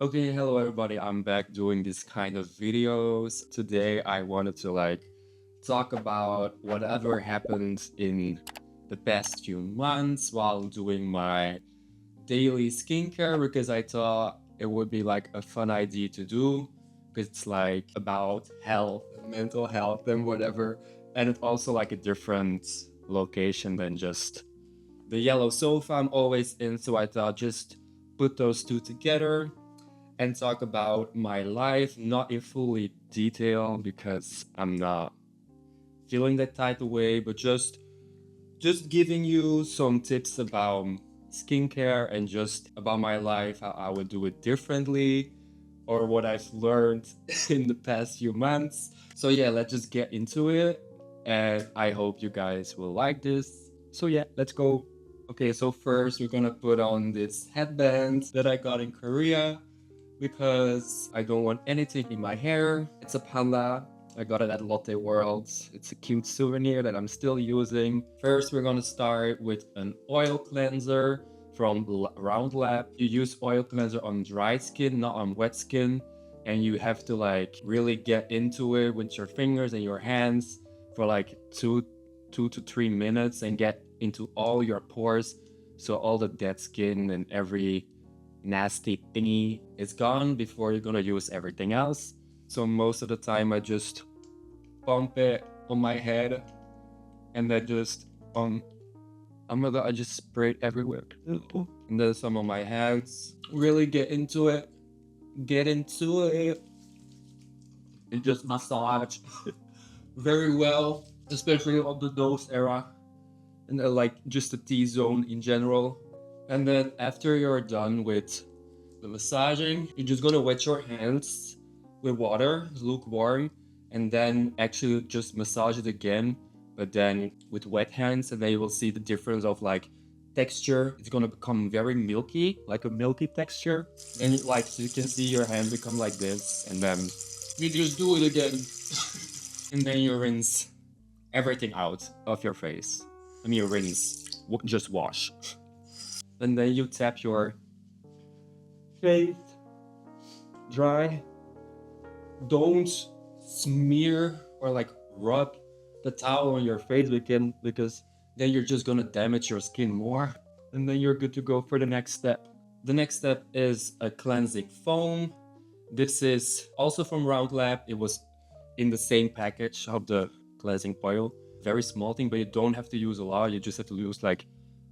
Okay, hello everybody. I'm back doing this kind of videos. Today I wanted to talk about whatever happened in the past few months while doing my daily skincare because I thought it would be like a fun idea to do because it's like about health, mental health and whatever. And it's also like a different location than just the yellow sofa I'm always in. So I thought just put those two together and talk about my life, not in fully detail because I'm not feeling that type of way, but just giving you some tips about skincare and just about my life, how I would do it differently, or what I've learned in the past few months. So yeah, let's just get into it. And I hope you guys will like this. So yeah, let's go. Okay, so first we're gonna put on this headband that I got in Korea because I don't want anything in my hair. It's a panda. I got it at Lotte World. It's a cute souvenir that I'm still using. First, we're gonna start with an oil cleanser from Round Lab. You use oil cleanser on dry skin, not on wet skin. And you have to really get into it with your fingers and your hands for like two to 3 minutes and get into all your pores. So all the dead skin and every nasty thingy is gone before you're gonna use everything else. So most of the time I just pump it on my head and then just I just spray it everywhere. And then some on my hands. Really get into it, and just massage very well, especially on the nose area and like just the T-zone in general. And then after you're done with the massaging, you're just gonna wet your hands with water, lukewarm, and then actually just massage it again, but then with wet hands, and then you will see the difference of texture. It's gonna become very milky, like a milky texture. And so you can see your hand become like this, and then you just do it again. And then you rinse everything out of your face. I mean, rinse, just wash. And then you tap your face dry. Don't smear or rub the towel on your face again because then you're just gonna damage your skin more. And then you're good to go for the next step. The next step is a cleansing foam. This is also from Round Lab. It was in the same package of the cleansing oil. Very small thing, but you don't have to use a lot. You just have to use like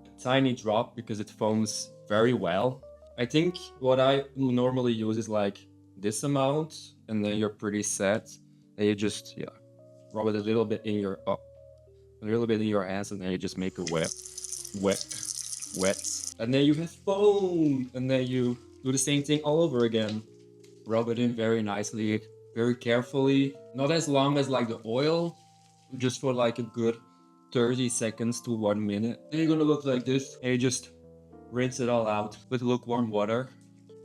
a tiny drop because it foams very well. I think what I normally use is like this amount, and then you're pretty set. And you just rub it a little bit in your a little bit in your hands, and then you just make a wet, wet, and then you have foam, and then you do the same thing all over again. Rub it in very nicely, very carefully, not as long as like the oil, just for like a good 30 seconds to 1 minute. Then you're gonna look like this, and you just rinse it all out with lukewarm water.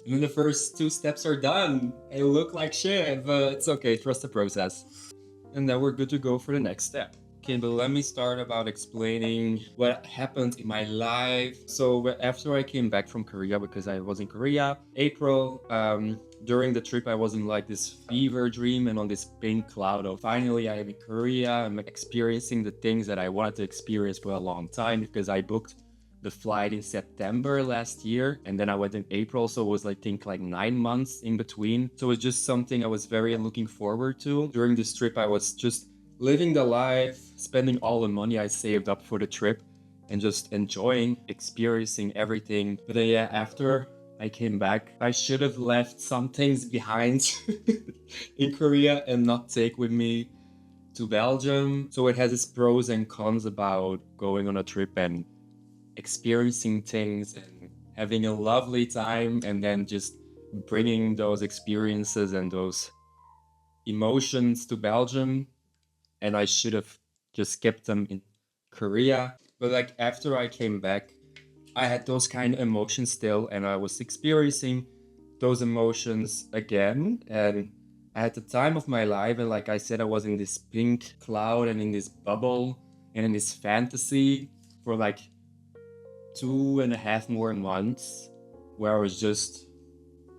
And then the first two steps are done. They look like shit, but it's okay, trust the process. And then we're good to go for the next step. Okay, but let me start about explaining what happened in my life. So after I came back from Korea, because I was in Korea, April, during the trip, I was in like this fever dream and on this pink cloud of finally I am in Korea. I'm experiencing the things that I wanted to experience for a long time because I booked the flight in September last year, and then I went in April, so it was I think like 9 months in between. So it's just something I was very looking forward to. During this trip, I was just living the life, spending all the money I saved up for the trip, and just enjoying, experiencing everything. But then, yeah, after I came back, I should have left some things behind in Korea and not take with me to Belgium. So it has its pros and cons about going on a trip and experiencing things and having a lovely time, and then just bringing those experiences and those emotions to Belgium. And I should have just kept them in Korea. But like after I came back, I had those kind of emotions still, and I was experiencing those emotions again. And I had the time of my life, and like I said, I was in this pink cloud and in this bubble and in this fantasy for like 2.5 more months where I was just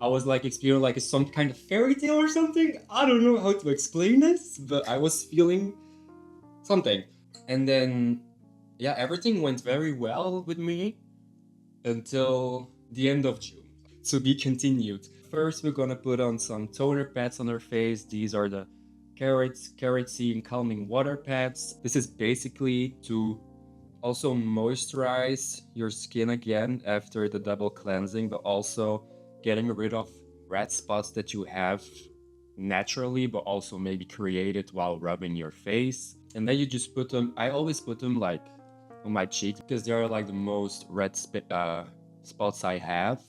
I was like experiencing like some kind of fairy tale or something. I don't know how to explain this, but I was feeling something. And then, yeah, everything went very well with me until the end of June. To be continued. First, we're gonna put on some toner pads on our face. These are the Carotene Calming Water Pads. This is basically to also moisturize your skin again after the double cleansing, but also getting rid of red spots that you have naturally, but also maybe created while rubbing your face. And then you just put them, I always put them like on my cheek because they are like the most spots I have.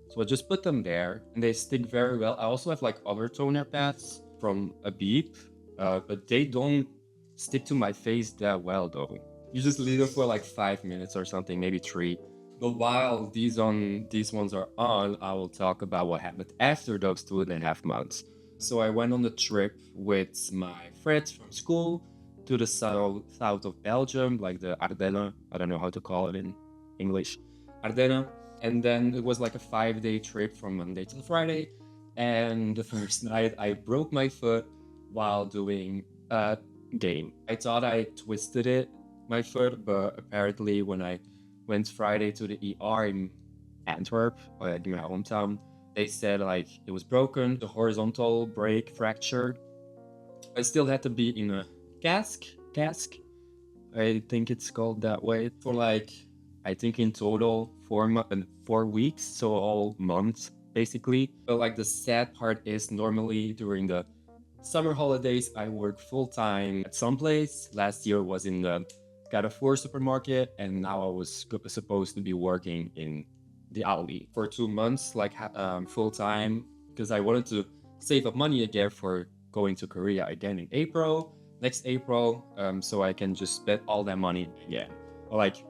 So I just put them there and they stick very well. I also have like other toner pads from Abib, but they don't stick to my face that well though. You just leave them for like 5 minutes or something, maybe 3. But while these ones are on, I will talk about what happened after those 2.5 months. So I went on the trip with my friends from school to the south of Belgium, like the Ardennen. I don't know how to call it in English. Ardennen. And then it was like a 5-day trip from Monday to Friday. And the first night I broke my foot while doing a game. I thought I twisted my foot, but apparently when I went Friday to the ER in Antwerp, in my hometown, they said like it was broken, the horizontal break fractured. I still had to be in a cask. I think it's called that way for like, I think in total 4 weeks, so all months basically. But like the sad part is normally during the summer holidays I work full time at some place. Last year was in the Carrefour supermarket, and now I was supposed to be working in the Aldi for 2 months, like full time, because I wanted to save up money again for going to Korea again in next April, so I can just spend all that money again, or like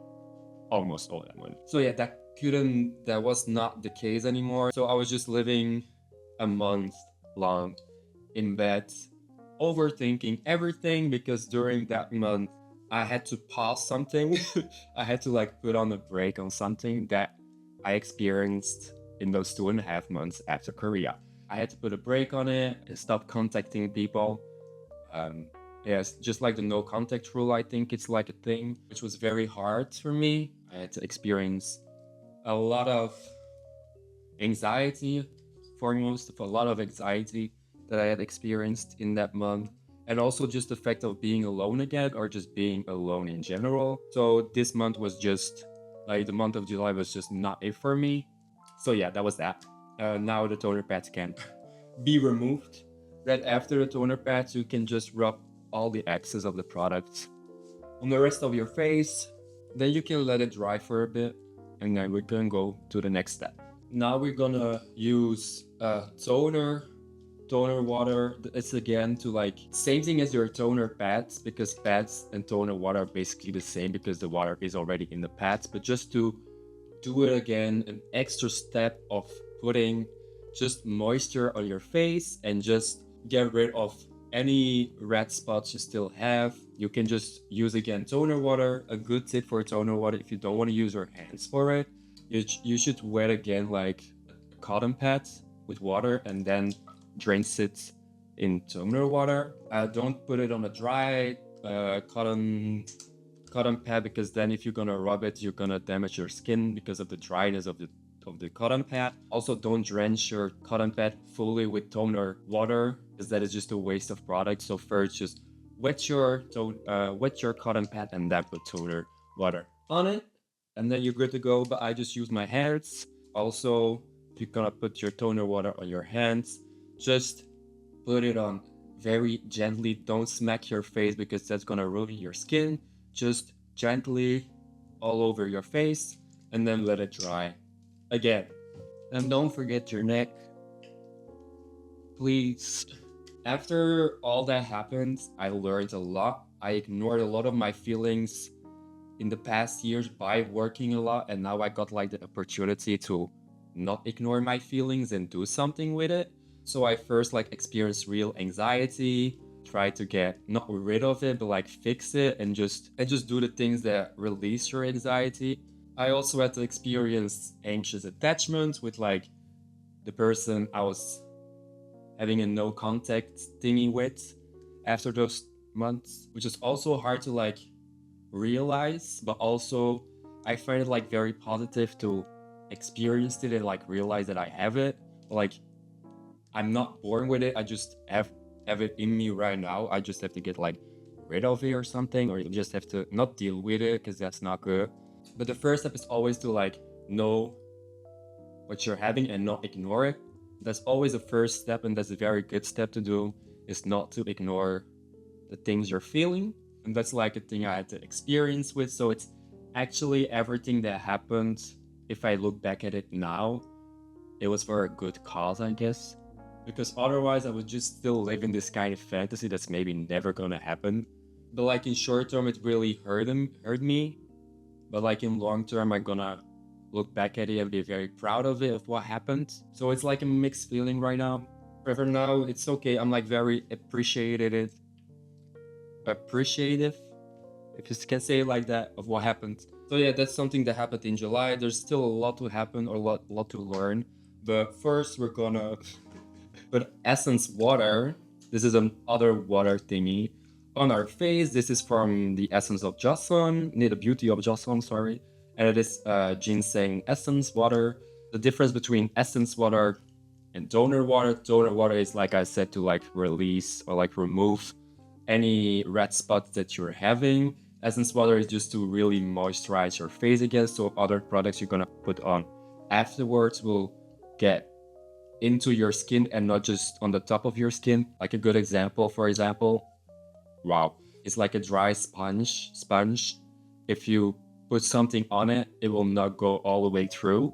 almost all that money. So yeah, that was not the case anymore. So I was just living a month long in bed, overthinking everything, because during that month I had to pause something. I had to like put on a break on something that I experienced in those 2.5 months after Korea. I had to put a break on it and stop contacting people. Yes, just like the no contact rule, I think it's like a thing, which was very hard for me. I had to experience a lot of anxiety, foremost of a lot of anxiety that I had experienced in that month. And also just the fact of being alone again, or just being alone in general. So this month was just like the month of July was just not it for me. So yeah, that was that. Now the toner pads can be removed. Right after the toner pads, you can just rub all the excess of the product on the rest of your face. Then you can let it dry for a bit, and then we're gonna go to the next step. Now we're gonna use toner water. It's again to like same thing as your toner pads, because pads and toner water are basically the same because the water is already in the pads, but just to do it again, an extra step of putting just moisture on your face and just get rid of any red spots you still have. You can just use again toner water. A good tip for toner water, if you don't want to use your hands for it, you should wet again like a cotton pad with water and then rinse it in toner water. Don't put it on a dry cotton pad, because then if you're gonna rub it, you're gonna damage your skin because of the dryness of the cotton pad. Also, don't drench your cotton pad fully with toner water, because that is just a waste of product. So first, just wet your cotton pad and then put toner water on it, and then you're good to go. But I just use my hands. Also, if you're gonna put your toner water on your hands, just put it on very gently. Don't smack your face because that's gonna ruin your skin. Just gently all over your face and then let it dry again. And don't forget your neck, please. After all that happened, I learned a lot. I ignored a lot of my feelings in the past years by working a lot, and now I got like the opportunity to not ignore my feelings and do something with it. So I first like experienced real anxiety, try to get not rid of it, but like fix it and just do the things that release your anxiety. I also had to experience anxious attachment with like the person I was having a no contact thingy with after those months, which is also hard to like realize, but also I find it like very positive to experience it and like realize that I have it. Like I'm not born with it. I just have it in me right now. I just have to get like rid of it or something, or you just have to not deal with it because that's not good. But the first step is always to like know what you're having and not ignore it. That's always the first step, and that's a very good step to do, is not to ignore the things you're feeling. And that's like a thing I had to experience with. So it's actually everything that happened, if I look back at it now, it was for a good cause, I guess. Because otherwise I would just still live in this kind of fantasy that's maybe never gonna happen. But like in short term it really hurt me. But like in long term I'm gonna look back at it and be very proud of it, of what happened. So it's like a mixed feeling right now. But for now it's okay. I'm like very appreciative, if you can say it like that, of what happened. So yeah, that's something that happened in July. There's still a lot to happen, or a lot to learn. But first we're gonna put Essence water. This is another water thingy on our face. This is from the Essence of Joseon, the Beauty of Joseon, sorry. And it is ginseng essence water. The difference between essence water and toner water is, like I said, to like release or like remove any red spots that you're having. Essence water is just to really moisturize your face again, so other products you're gonna put on afterwards will get into your skin and not just on the top of your skin. Like a good example, for example, wow, it's like a dry sponge. If you put something on it, it will not go all the way through.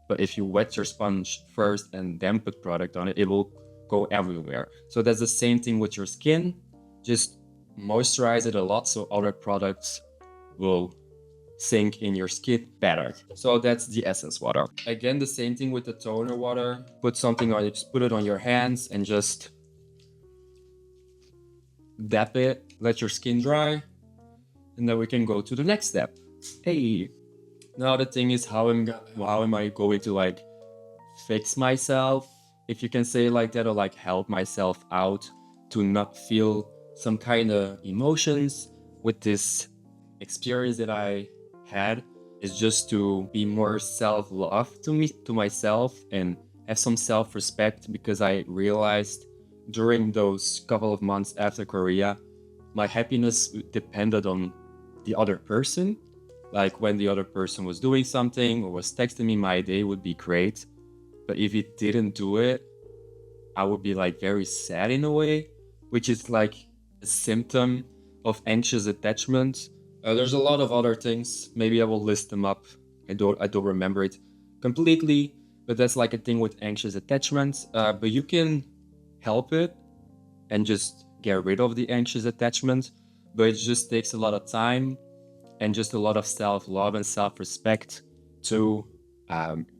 But if you wet your sponge first and then put product on it, it will go everywhere. So that's the same thing with your skin. Just moisturize it a lot so other products will sink in your skin better. So that's the essence water. Again, the same thing with the toner water. Put something on it, just put it on your hands and just dab it, let your skin dry, and then we can go to the next step. Hey, now the thing is, how am I going to like fix myself, if you can say it like that, or like help myself out to not feel some kind of emotions with this experience that I had, is just to be more self-love to myself and have some self-respect, because I realized during those couple of months after Korea, my happiness depended on the other person. Like when the other person was doing something or was texting me, my day would be great. But if it didn't do it, I would be like very sad in a way, which is like a symptom of anxious attachment. There's a lot of other things. Maybe I will list them up. I don't remember it completely, but that's like a thing with anxious attachment. But you can help it and just get rid of the anxious attachment. But it just takes a lot of time and just a lot of self-love and self-respect to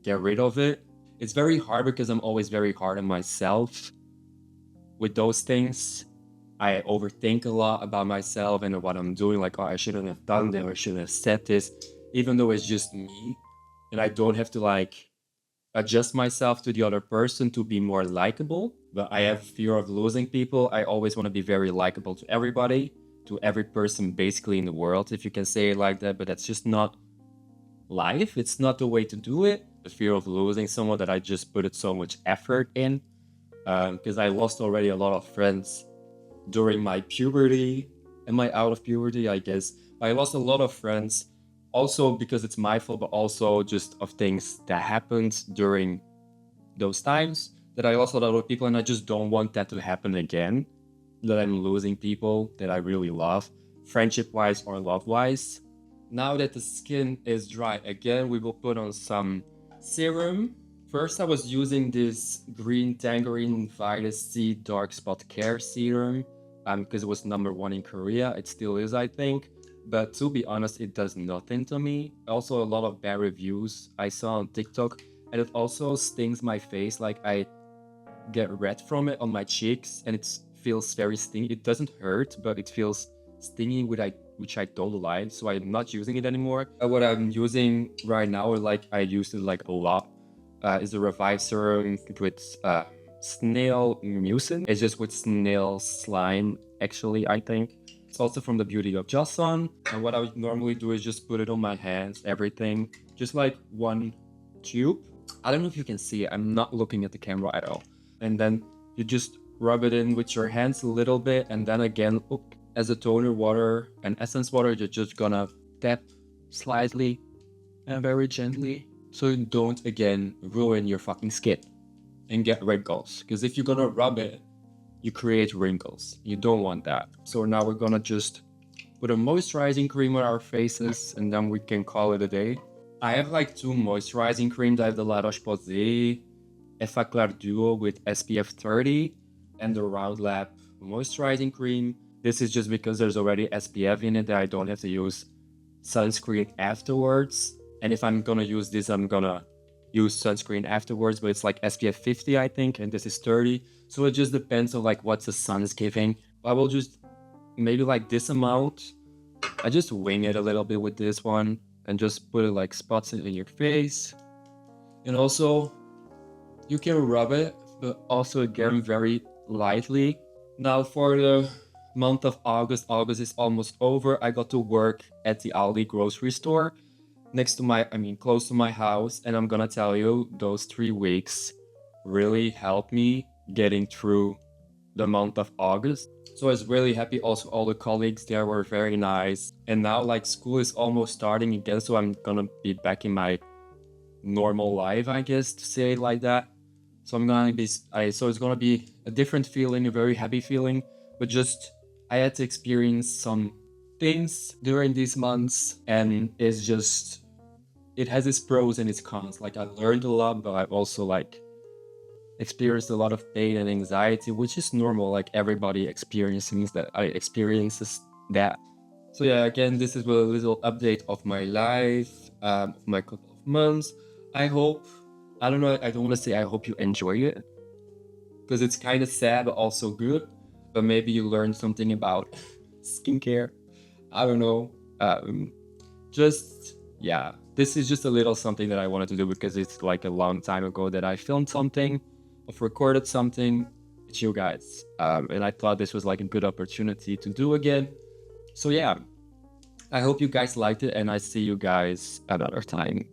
get rid of it. It's very hard because I'm always very hard on myself with those things. I overthink a lot about myself and what I'm doing, like, oh, I shouldn't have done that, or I shouldn't have said this, even though it's just me. And I don't have to like adjust myself to the other person to be more likable. But I have fear of losing people. I always want to be very likable to everybody, to every person basically in the world, if you can say it like that. But that's just not life. It's not the way to do it. The fear of losing someone that I just put it so much effort in, because I lost already a lot of friends during my puberty and my out of puberty, I guess. I lost a lot of friends also because it's my fault, but also just of things that happened during those times, that I lost a lot of people, and I just don't want that to happen again, that I'm losing people that I really love, friendship wise or love wise. Now that the skin is dry again, we will put on some serum. First, I was using this Green Tangerine Vitamin C Dark Spot Care Serum because it was #1 in Korea. It still is, I think. But to be honest, it does nothing to me. Also, a lot of bad reviews I saw on TikTok, and it also stings my face. Like I get red from it on my cheeks, and it feels very stingy. It doesn't hurt, but it feels stingy, which I don't like. So I'm not using it anymore. What I'm using right now, like I used it like a lot is a Revive serum with snail mucin. It's just with snail slime, actually, I think. It's also from the Beauty of Joseon. And what I would normally do is just put it on my hands, everything. Just like one tube. I don't know if you can see it. I'm not looking at the camera at all. And then you just rub it in with your hands a little bit. And then again, as a toner water and essence water, you're just gonna tap slightly and very gently. So you don't, again, ruin your fucking skin and get wrinkles. Because if you're gonna rub it, you create wrinkles. You don't want that. So now we're gonna just put a moisturizing cream on our faces and then we can call it a day. I have like 2 moisturizing creams. I have the La Roche-Posay Effaclar Duo with SPF 30 and the Round Lab moisturizing cream. This is just because there's already SPF in it that I don't have to use sunscreen afterwards. And if I'm gonna use this, I'm gonna use sunscreen afterwards, but it's like SPF 50, I think, and this is 30. So it just depends on like what the sun is giving. I will just maybe like this amount. I just wing it a little bit with this one and just put it like spots it in your face. And also you can rub it, but also again very lightly. Now for the month of August is almost over. I got to work at the Aldi grocery store close to my house, and I'm gonna tell you, those 3 weeks really helped me getting through the month of August. So I was really happy. Also, all the colleagues there were very nice. And now like school is almost starting again, so I'm gonna be back in my normal life, I guess, to say it like that. So it's gonna be a different feeling, a very happy feeling, but just I had to experience some things during these months, and it has its pros and its cons. Like I learned a lot, but I've also like experienced a lot of pain and anxiety, which is normal. Like everybody experiences that. So yeah, again, this is a little update of my life, my couple of months. I don't want to say I hope you enjoy it, because it's kind of sad, but also good. But maybe you learned something about skincare. I don't know. This is just a little something that I wanted to do because it's like a long time ago that I filmed something, I've recorded something with you guys. And I thought this was like a good opportunity to do again. So yeah, I hope you guys liked it, and I see you guys another time.